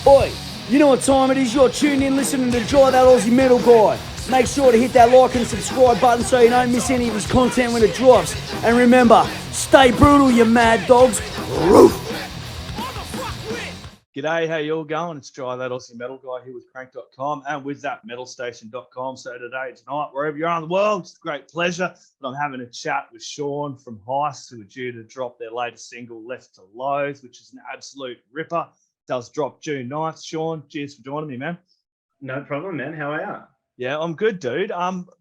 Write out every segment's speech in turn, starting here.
Oi, you know what time it is? You're tuned in listening to Dry That Aussie Metal Guy. Make sure to hit that like and subscribe button so you don't miss any of his content when it drops. And remember, stay brutal, you mad dogs. Roof! G'day, how you all going? It's Dry That Aussie Metal Guy here with Crank.com and with that metalstation.com. So today, tonight, wherever you are in the world, it's a great pleasure that I'm having a chat with Sean from HEISTS, who are due to drop their latest single, Left to Loathe, which is an absolute ripper. Does drop June 9th. Sean, cheers for joining me, man. No problem, man. How are you? Yeah, I'm good, dude.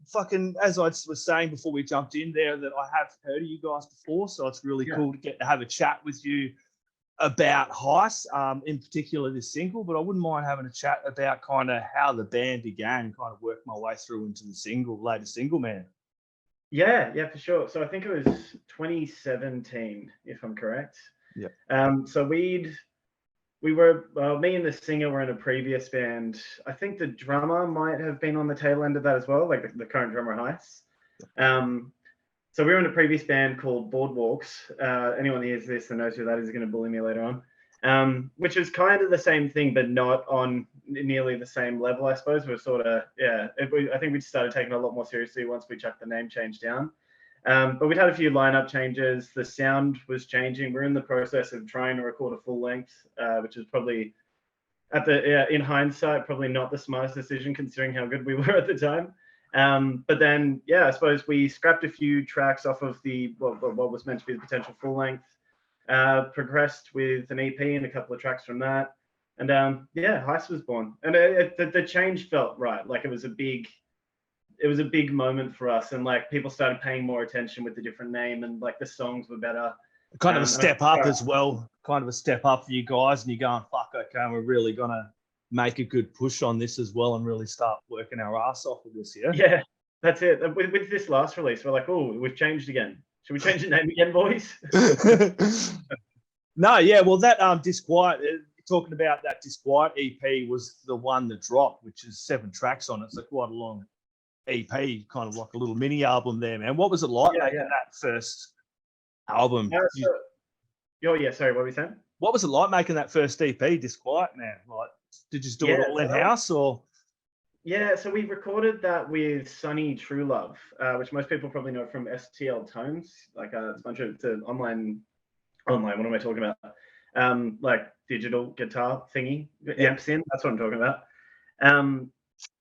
Fucking, as I was saying before we jumped in there, that I have heard of you guys before, so it's really cool to get to have a chat with you about HEISTS, in particular this single, but I wouldn't mind having a chat about kind of how the band began, kind of work my way through into the latest single, man. Yeah, for sure. So I think it was 2017, if I'm correct. Yeah. So we were, me and the singer were in a previous band. I think the drummer might have been on the tail end of that as well, like the current drummer of HEISTS. So we were in a previous band called Boardwalks. Anyone who hears this and knows who that is going to bully me later on. Which is kind of the same thing, but not on nearly the same level, I suppose. We're sort of, I think we started taking it a lot more seriously once we chucked the name change down. But we'd had a few lineup changes. The sound was changing. We're in the process of trying to record a full length, which is probably, in hindsight, probably not the smartest decision considering how good we were at the time. But then, I suppose we scrapped a few tracks off of what was meant to be the potential full length, progressed with an EP and a couple of tracks from that. And HEISTS was born. And the change felt right. Like it was a big moment for us. And like people started paying more attention with the different name and like the songs were better. Kind of a step up as well. Kind of a step up for you guys. And you're going, fuck, okay, we're really going to make a good push on this as well and really start working our ass off with this, Yeah, that's it. With this last release, we're like, oh, we've changed again. Should we change the name again, boys? No, yeah, well, that Disquiet, talking about that Disquiet EP was the one that dropped, which is 7 tracks on it. So quite a long EP, kind of like a little mini album there, man. What was it like making that first album? Sorry, what were you saying? What was it like making that first EP, Disquiet, man? Like, did you just do it all in-house or? Yeah, so we recorded that with Sunny True Love, which most people probably know from STL Tones, like it's a bunch of online, what am I talking about? Like digital guitar thingy, amps in, that's what I'm talking about.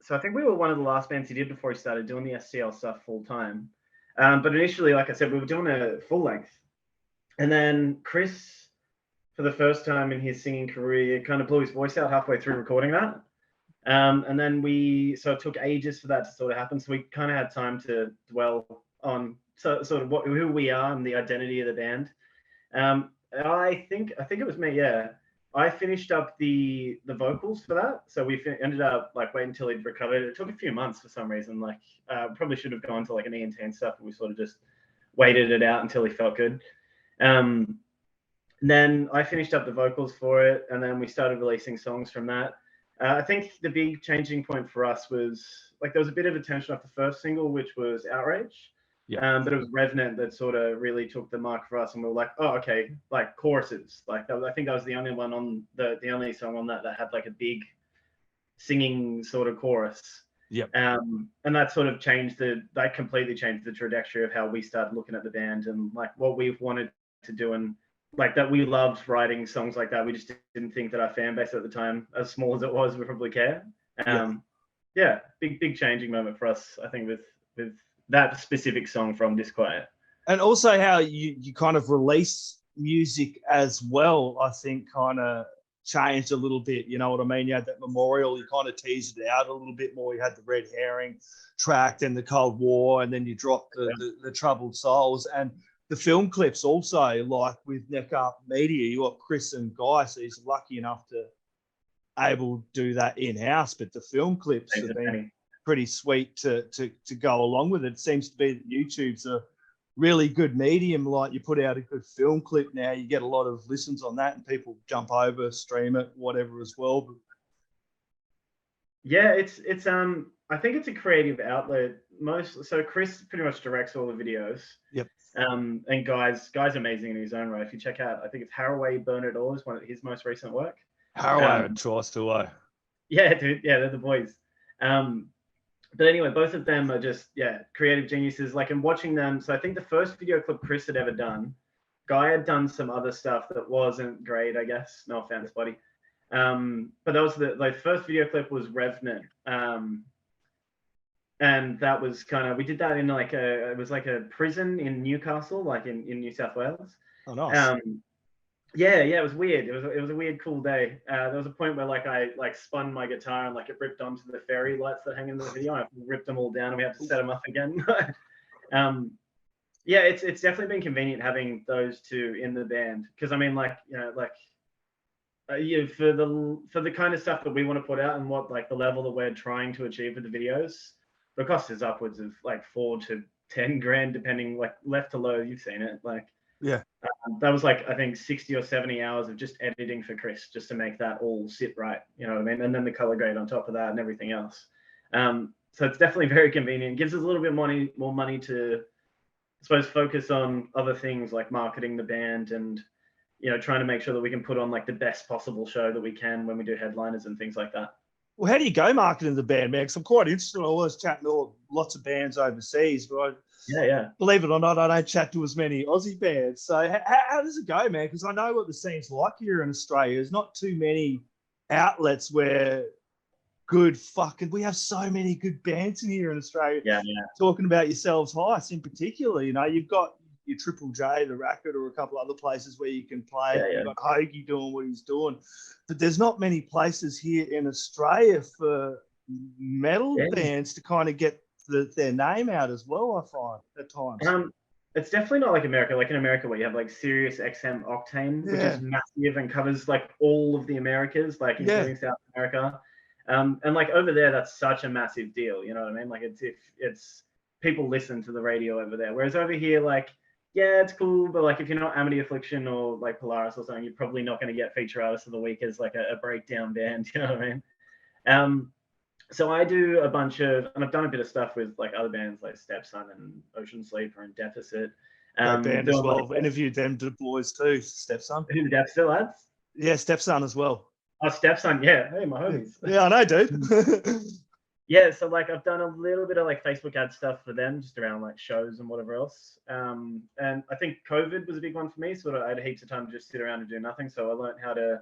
So I think we were one of the last bands he did before he started doing the STL stuff full time. But initially, like I said, we were doing a full length. And then Chris, for the first time in his singing career, kind of blew his voice out halfway through recording that. And then so it took ages for that to sort of happen. So we kind of had time to dwell on sort of who we are and the identity of the band. I think it was me. Yeah, I finished up the vocals for that. So we ended up like waiting until he'd recovered. It took a few months for some reason. Like probably should have gone to like an ENT and stuff, but we sort of just waited it out until he felt good. Then I finished up the vocals for it, and then we started releasing songs from that. I think the big changing point for us was like there was a bit of attention off the first single, which was Outrage. Yeah. But it was Revenant that sort of really took the mark for us, and we were like, oh, okay, like choruses. Like I think that was the only one on the only song on that had like a big singing sort of chorus. Yeah. And that sort of completely changed the trajectory of how we started looking at the band and like what we've wanted to do, and like that we loved writing songs like that. We just didn't think that our fan base at the time, as small as it was, would probably care. Big changing moment for us, I think, with that specific song from Disquiet. And also how you kind of release music as well, I think kind of changed a little bit. You know what I mean? You had that Memorial, you kind of teased it out a little bit more. You had the Red Herring track, then the Cold War, and then you dropped the Troubled Souls. And the film clips also, like with Neck Up Media, you got Chris and Guy, so he's lucky enough to able to do that in-house. But the film clips have been pretty sweet to go along with it. It seems to be that YouTube's a really good medium. Like you put out a good film clip now, you get a lot of listens on that, and people jump over, stream it, whatever as well. But yeah, it's I think it's a creative outlet. So Chris pretty much directs all the videos. Yep. And Guy's amazing in his own right. If you check out, I think it's Haraway Burn It All is one of his most recent work. Harrow and Trice too. Yeah, dude. Yeah, they're the boys. But anyway, both of them are just creative geniuses. Like, I'm watching them. So I think the first video clip Chris had ever done, Guy had done some other stuff that wasn't great, I guess. No offense, buddy. But that was the first video clip was Revenant. And that was we did that in it was like a prison in Newcastle, like in New South Wales. Oh, nice. Yeah, it was weird. It was a weird, cool day. There was a point where I spun my guitar and it ripped onto the fairy lights that hang in the video. I ripped them all down and we had to set them up again. Yeah, it's definitely been convenient having those two in the band, because I mean, for the kind of stuff that we want to put out and what the level that we're trying to achieve with the videos, the cost is upwards of $4 to $10 grand, depending left to low. You've seen it, yeah. That was I think 60 or 70 hours of just editing for Chris just to make that all sit right. You know what I mean? And then the color grade on top of that and everything else. So it's definitely very convenient. It gives us a little bit more money to, I suppose, focus on other things like marketing the band and, trying to make sure that we can put on the best possible show that we can when we do headliners and things like that. Well, how do you go marketing the band, man? Because I'm quite interested. I always chatting to lots of bands overseas, but believe it or not, I don't chat to as many Aussie bands. So how does it go, man? Because I know what the scene's like here in Australia. There's not too many outlets where we have so many good bands in here in Australia. Yeah. Talking about yourselves, HEISTS in particular, you've got your Triple J, the Racket, or a couple other places where you can play. Yeah. You've got Hoagie doing what he's doing. But there's not many places here in Australia for metal bands to kind of get their name out as well, I find, at times. It's definitely not like America. Like in America, where you have Sirius XM Octane, which is massive and covers all of the Americas, including South America. And over there, that's such a massive deal. You know what I mean? It's people listen to the radio over there. Whereas over here, it's cool, but if you're not Amity Affliction or Polaris or something, you're probably not going to get feature artist of the week as a breakdown band. You know what I mean? So I do a bunch of, and I've done a bit of stuff with other bands like Stepson and Ocean Sleeper and Deficit. Band as well. Interviewed them, the boys too. Stepson. Who, Deficit lads? Yeah, Stepson as well. Oh, Stepson, yeah. Hey, my homies. Yeah, I know, dude. Yeah, so I've done a little bit of Facebook ad stuff for them, just around shows and whatever else. And I think COVID was a big one for me, so I had heaps of time to just sit around and do nothing. So I learned how to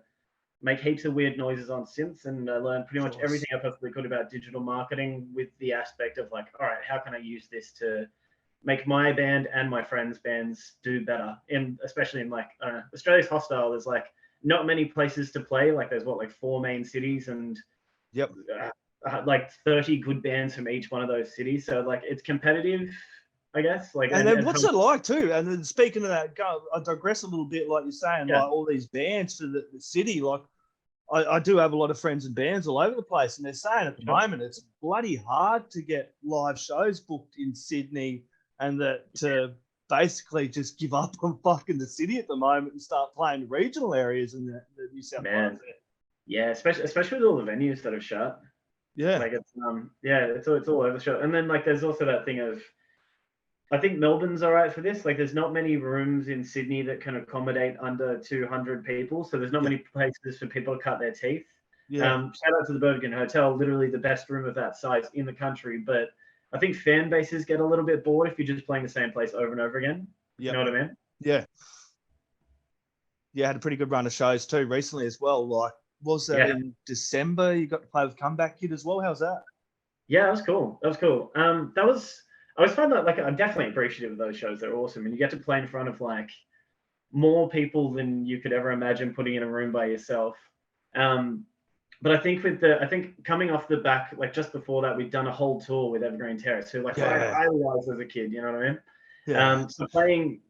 make heaps of weird noises on synths, and I learned pretty much everything I possibly could about digital marketing, with the aspect of all right, how can I use this to make my band and my friends' bands do better? Especially in Australia's hostile. There's not many places to play. There's 4 main cities, and 30 good bands from each one of those cities. So it's competitive, I guess. And then what's it like too? And then speaking of that, I digress a little bit, like you're saying, all these bands for the city. I do have a lot of friends and bands all over the place, and they're saying at the moment it's bloody hard to get live shows booked in Sydney, and that to basically just give up on fucking the city at the moment and start playing regional areas in the New South Wales. Yeah, especially with all the venues that have shut. Yeah. It's all over the show. And then there's also that thing of, I think Melbourne's all right for this. There's not many rooms in Sydney that can accommodate under 200 people. So there's not many places for people to cut their teeth. Yeah. Shout out to the Bergen Hotel, literally the best room of that size in the country. But I think fan bases get a little bit bored if you're just playing the same place over and over again. You know what I mean? Yeah. Yeah, had a pretty good run of shows too recently as well. Was that in December? You got to play with Comeback Kid as well. How's that? Yeah, that was cool. I always find that I'm definitely appreciative of those shows. They're awesome, and you get to play in front of more people than you could ever imagine putting in a room by yourself. But I think coming off the back, just before that, we'd done a whole tour with Evergreen Terrace, who I idolized as a kid. You know what I mean? Yeah. So playing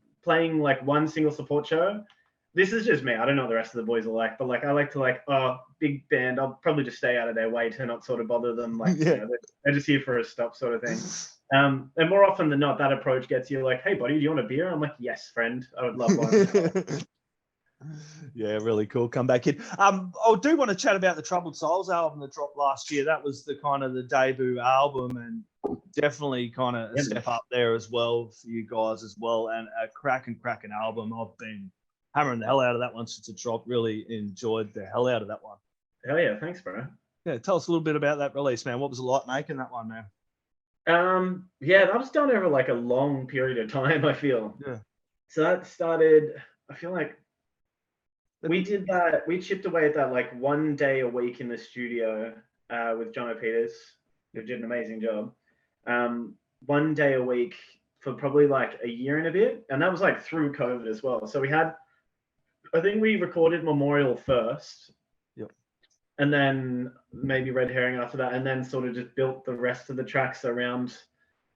one single support show. This is just me. I don't know what the rest of the boys are like, but I like to big band. I'll probably just stay out of their way to not sort of bother them. They're just here for a stop sort of thing. And more often than not, that approach gets you hey buddy, do you want a beer? I'm yes, friend. I would love one. Yeah, really cool. Comeback Kid. I do want to chat about the Troubled Souls album that dropped last year. That was the kind of the debut album, and definitely kind of a step up there as well for you guys as well. And a cracking album. I've been hammering the hell out of that one since it dropped. Really enjoyed the hell out of that one. Hell yeah, thanks, bro. Yeah, tell us a little bit about that release, man. What was it like making that one, man? Yeah, that was done over like a long period of time, I feel. Yeah. So that started, I feel like we did that, we chipped away at that like 1 day a week in the studio with John Peters, who did an amazing job. 1 day a week for probably like a year and a bit. And that was like through COVID as well. So we had, I think we recorded Memorial first. Yep. And then maybe Red Herring after that. And then sort of just built the rest of the tracks around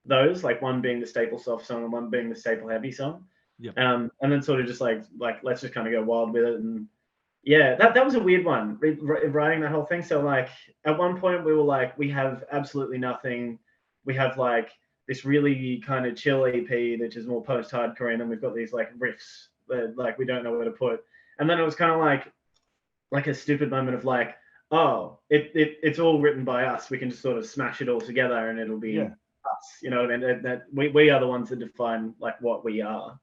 those, like one being the staple soft song and one being the staple heavy song. Yep. And then sort of just like let's just kind of go wild with it. And yeah, that was a weird one, writing that whole thing. So like at one point we were like, we have absolutely nothing. We have like this really kind of chill EP that is more post-hardcore, and then we've got these like riffs that like we don't know where to put. And then it was kind of like a stupid moment of like, oh, it's all written by us. We can just sort of smash it all together and it'll be us. You know what I mean? That we are the ones that define like what we are.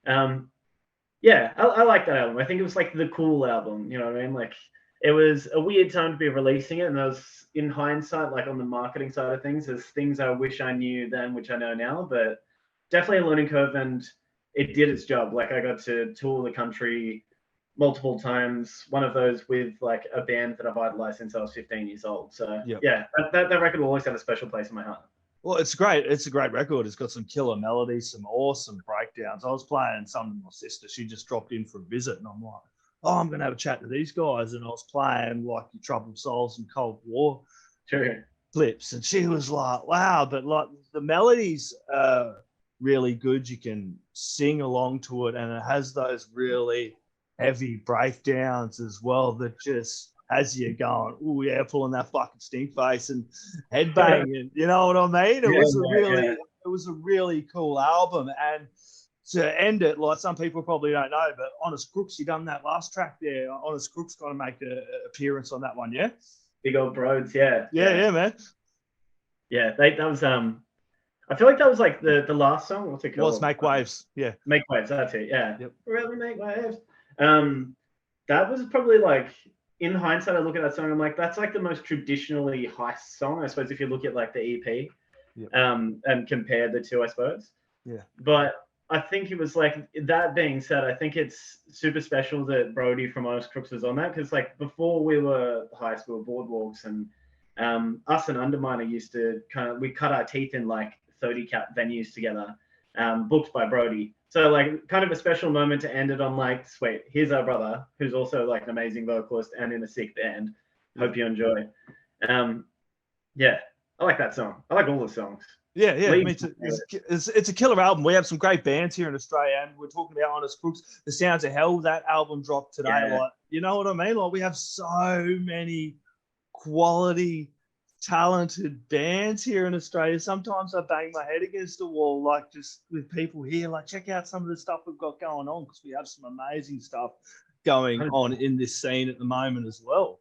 Yeah, I like that album. I think it was like the cool album, you know what I mean? Like it was a weird time to be releasing it, and there was, in hindsight, like on the marketing side of things, there's things I wish I knew then, which I know now, but definitely a learning curve, and it did its job. Like I got to tour the country multiple times, one of those with like a band that I've idolized since I was 15 years old. So yeah, that record will always have a special place in my heart. Well, it's great. It's a great record. It's got some killer melodies, some awesome breakdowns. I was playing some with my sister. She just dropped in for a visit, and I'm like, oh, I'm going to have a chat to these guys. And I was playing like your Troubled Souls and Cold War clips. And she was like, wow, but like the melodies are really good. You can sing along to it. And it has those really heavy breakdowns as well that just has you going, oh yeah, pulling that fucking stink face and headbanging. You know what I mean? It was a really cool album. And to end it, like some people probably don't know, but Honest Crooks, you done that last track there. Honest Crooks going to make an appearance on that one, yeah? Big old Broads, yeah, man. Yeah, that was I feel like that was like the last song. What's it called? Was Make Waves, yeah. Make Waves, that's it, yeah. Yep. Really make waves. That was probably like, in hindsight, I look at that song, I'm like, that's like the most traditionally heist song, I suppose, if you look at like the EP, and compare the two, I suppose. Yeah. But I think it was like, that being said, I think it's super special that Brody from Honest Crooks was on that, because like before we were high school boardwalks, and us and Underminer used to we cut our teeth in like 30 cap venues together, booked by Brody. So like kind of a special moment to end it on, like, sweet, here's our brother who's also like an amazing vocalist and in a sick band. Hope you enjoy. Yeah, I like that song. I like all the songs. Yeah, me too. It's a killer album. We have some great bands here in Australia, and we're talking about Honest Crooks. The Sounds of Hell, that album dropped today. Yeah. Like, you know what I mean? Like, we have so many quality, talented bands here in Australia. Sometimes I bang my head against the wall, like just with people here, like, check out some of the stuff we've got going on, because we have some amazing stuff going on in this scene at the moment as well.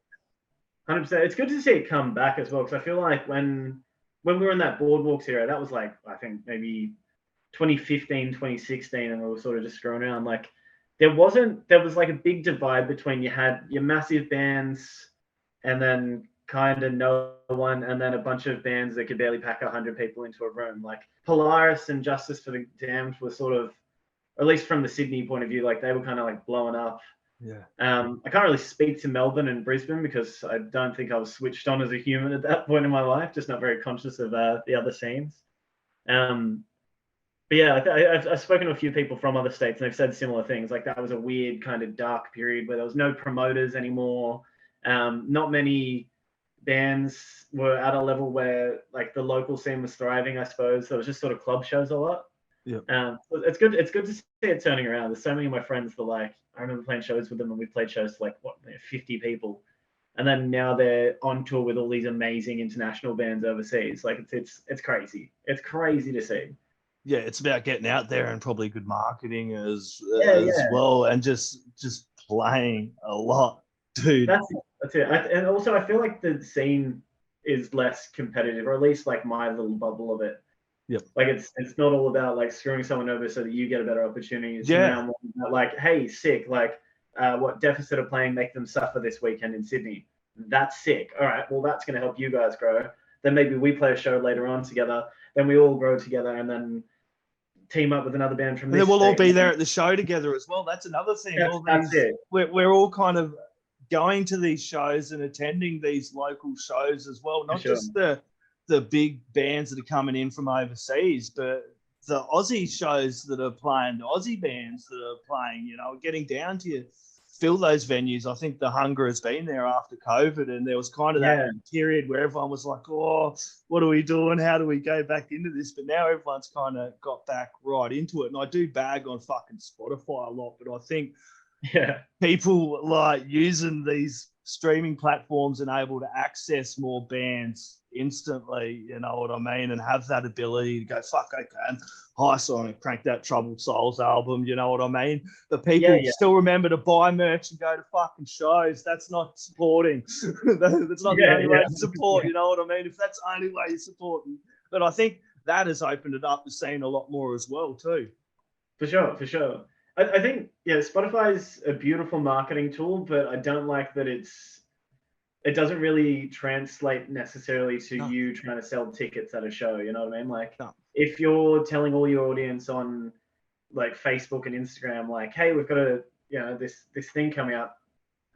100%. It's good to see it come back as well, because I feel like when we were in that Boardwalks era, that was like, I think maybe 2015, 2016, and we were sort of just screwing around. Like there was like a big divide between, you had your massive bands and then kind of no one, and then a bunch of bands that could barely pack 100 people into a room. Like Polaris and Justice for the Damned were sort of, at least from the Sydney point of view, like they were kind of like blowing up. Yeah. I can't really speak to Melbourne and Brisbane because I don't think I was switched on as a human at that point in my life, just not very conscious of the other scenes. But yeah, I've spoken to a few people from other states, and they've said similar things. Like that was a weird kind of dark period where there was no promoters anymore. Not many bands were at a level where like the local scene was thriving, I suppose. There was just sort of club shows a lot. Yeah. It's good to see it turning around. There's so many of my friends that, like, I remember playing shows with them, and we played shows to like 50 people, and then now they're on tour with all these amazing international bands overseas. Like it's crazy. It's crazy to see. Yeah, it's about getting out there and probably good marketing as Yeah. well, and just playing a lot, dude. That's it. And also, I feel like the scene is less competitive, or at least like my little bubble of it Yep. Like it's not all about like screwing someone over so that you get a better opportunity. It's Yeah. now more about like, hey, sick, like what Deficit are playing, make them suffer this weekend in Sydney. That's sick. All right, well, that's going to help you guys grow. Then maybe we play a show later on together. Then we all grow together and then team up with another band from And this then we'll all state. be there at the show together as well. That's another thing. That's it. We're all kind of going to these shows and attending these local shows as well. Not just the big bands that are coming in from overseas, but the Aussie shows that are playing, the Aussie bands that are playing, you know, getting down to fill those venues. I think the hunger has been there after COVID, and there was kind of that period where everyone was like, oh, what are we doing? How do we go back into this? But now everyone's kind of got back right into it. And I do bag on fucking Spotify a lot, but I think people like using these streaming platforms and able to access more bands instantly, you know what I mean, and have that ability to go, fuck, I can HEISTS-Sean and crank that Troubled Souls album, you know what I mean? The people still remember to buy merch and go to fucking shows. That's not supporting. That's not the only way to support, you know what I mean? If that's the only way you're supporting. But I think that has opened it up, the scene a lot more as well too. For sure. I think, Spotify is a beautiful marketing tool, but I don't like that it doesn't really translate necessarily to you trying to sell tickets at a show, you know what I mean? Like, if you're telling all your audience on like Facebook and Instagram, like, hey, we've got this thing coming up,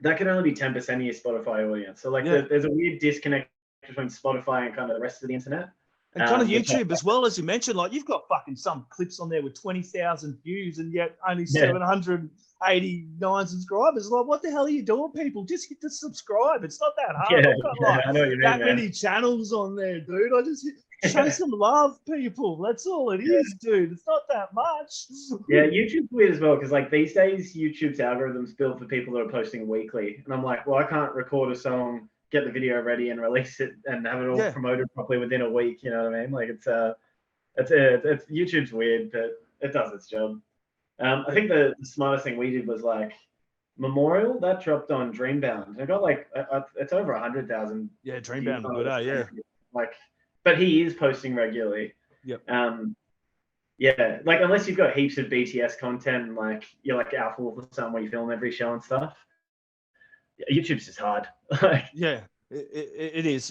that can only be 10% of your Spotify audience. So like, there's a weird disconnect between Spotify and kind of the rest of the internet. And kind of YouTube as well, as you mentioned, like you've got fucking some clips on there with 20,000 views and yet only 789 subscribers. Like, what the hell are you doing, people? Just hit the subscribe. It's not that hard. I've got like I know what you mean, that many channels on there, dude. I just show some love, people. That's all it is, dude. It's not that much. Yeah, YouTube's weird as well because like these days, YouTube's algorithms built for people that are posting weekly, and I'm like, well, I can't record a song, get the video ready and release it and have it all promoted properly within a week. You know what I mean? Like it's YouTube's weird, but it does its job. I think the smartest thing we did was like Memorial that dropped on Dreambound. And it got like it's over 100,000. Yeah, Dreambound, good, Like, but he is posting regularly. Yep. Like unless you've got heaps of BTS content, like you're like Alpha Wolf or something where you film every show and stuff. YouTube's just hard. Yeah, it is.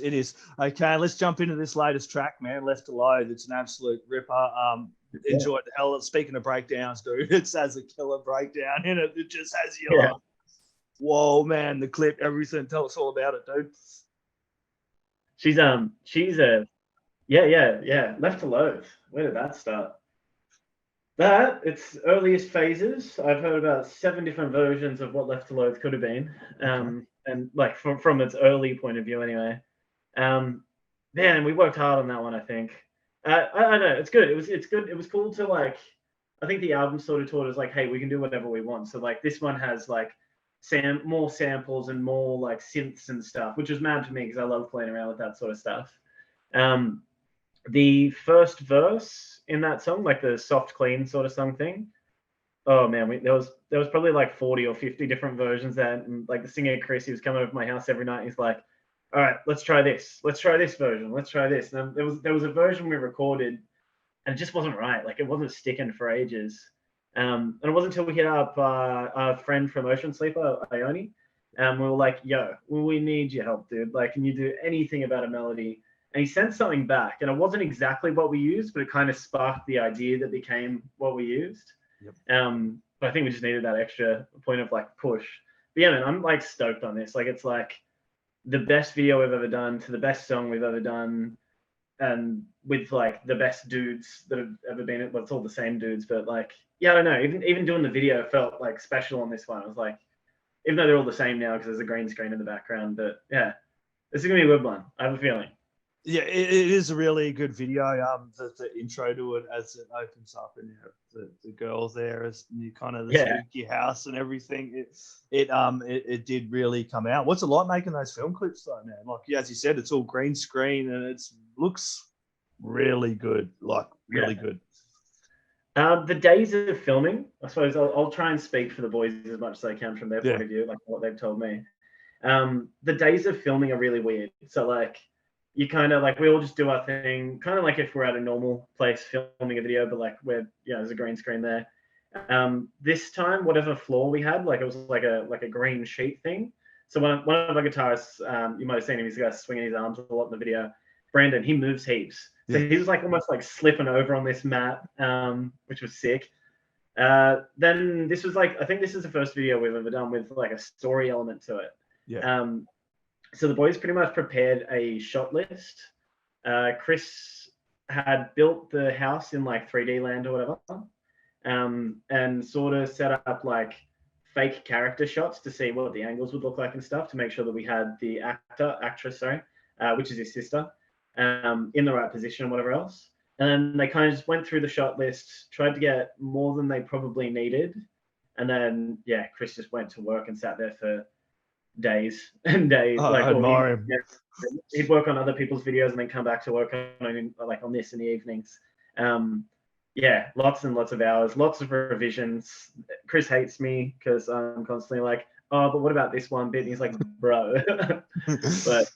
Okay, let's jump into this latest track, man. Left to Loathe. It's an absolute ripper. Enjoyed the hell. Speaking of breakdowns, dude, it has a killer breakdown in it. It just has you like, whoa, man, the clip, everything. Tell us all about it, dude. She's Left to Loathe. Where did that start? That, its earliest phases, I've heard about 7 different versions of what Left to Loathe could have been. And like from its early point of view anyway. Man, we worked hard on that one, I think. I don't know, it's good. It's good. It was cool to like, I think the album sort of taught us like, hey, we can do whatever we want. So like this one has like more samples and more like synths and stuff, which was mad for me because I love playing around with that sort of stuff. The first verse in that song, like the soft, clean sort of song thing. Oh man, there was probably like 40 or 50 different versions that, and like the singer Chris, he was coming over to my house every night. He's like, "All right, let's try this. Let's try this version. Let's try this." And there was a version we recorded, and it just wasn't right. Like it wasn't sticking for ages. And it wasn't until we hit up our friend from Ocean Sleeper, Ione, and we were like, "Yo, we need your help, dude. Like, can you do anything about a melody?" And he sent something back, and it wasn't exactly what we used, but it kind of sparked the idea that became what we used. Yep. But I think we just needed that extra point of like push. But yeah, man, I'm like stoked on this. Like, it's like the best video we've ever done to the best song we've ever done, and with like the best dudes that have ever been. Well, it's all the same dudes, but like, yeah, I don't know. Even doing the video felt like special on this one. I was like, even though they're all the same now because there's a green screen in the background, but yeah, this is gonna be a good one. I have a feeling. Yeah, it is a really good video. The intro to it as it opens up and the girl there as you kind of the spooky house and everything. It did really come out. What's it like making those film clips though, man? Like as you said, it's all green screen and it looks really good. Like really good. The days of filming, I suppose I'll try and speak for the boys as much as I can from their point of view, like what they've told me. The days of filming are really weird. So like, you kind of like, we all just do our thing, kind of like if we're at a normal place filming a video, but like we're, there's a green screen there. This time, whatever floor we had, like it was like a green sheet thing. So one of our guitarists, you might have seen him, he's the guy swinging his arms a lot in the video. Brandon, he moves heaps. So he was like almost like slipping over on this mat, which was sick. Then this was like, I think this is the first video we've ever done with like a story element to it. Yeah. So the boys pretty much prepared a shot list. Chris had built the house in like 3D land or whatever, and sort of set up like fake character shots to see what the angles would look like and stuff, to make sure that we had the actress, which is his sister, in the right position and whatever else. And then they kind of just went through the shot list, tried to get more than they probably needed. And then, Chris just went to work and sat there for days and days. I admire him. He'd work on other people's videos and then come back to work on this in the evenings. Lots and lots of hours, lots of revisions. Chris hates me because I'm constantly like, oh, but what about this one bit? And he's like, bro. But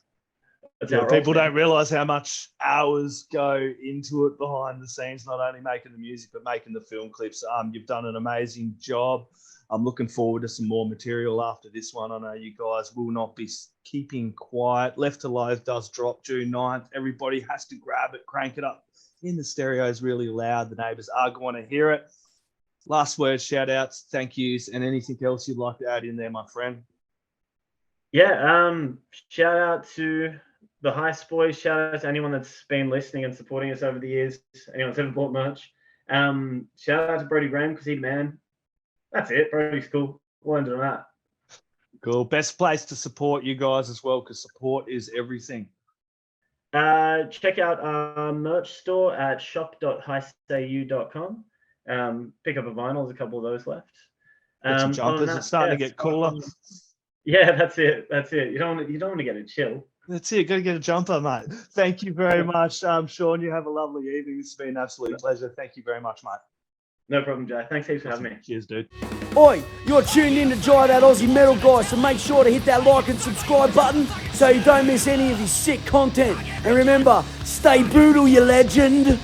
people don't realize how much hours go into it behind the scenes, not only making the music, but making the film clips. You've done an amazing job. I'm looking forward to some more material after this one. I know you guys will not be keeping quiet. Left to Loathe does drop June 9th. Everybody has to grab it, crank it up in the stereos really loud. The neighbours are going to hear it. Last words, shout outs, thank yous, and anything else you'd like to add in there, my friend? Shout out to the Heist boys. Shout out to anyone that's been listening and supporting us over the years. Anyone that's ever bought merch. Shout out to Brody Graham because he's the man. That's it. Brody's cool. We'll end it on that. Cool. Best place to support you guys as well, because support is everything. Check out our merch store at shop.heistsau.com. Pick up a vinyl. There's a couple of those left. Some jumpers. It's starting to get cooler. Yeah, that's it. You don't want to get a chill. That's it. Got to get a jumper, mate. Thank you very much, Sean. You have a lovely evening. It's been an absolute pleasure. Thank you very much, mate. No problem, Jay. Thanks heaps for having me. Cheers, dude. Oi, you're tuned in to Jai, that Aussie metal guy, so make sure to hit that like and subscribe button so you don't miss any of his sick content. And remember, stay brutal, you legend.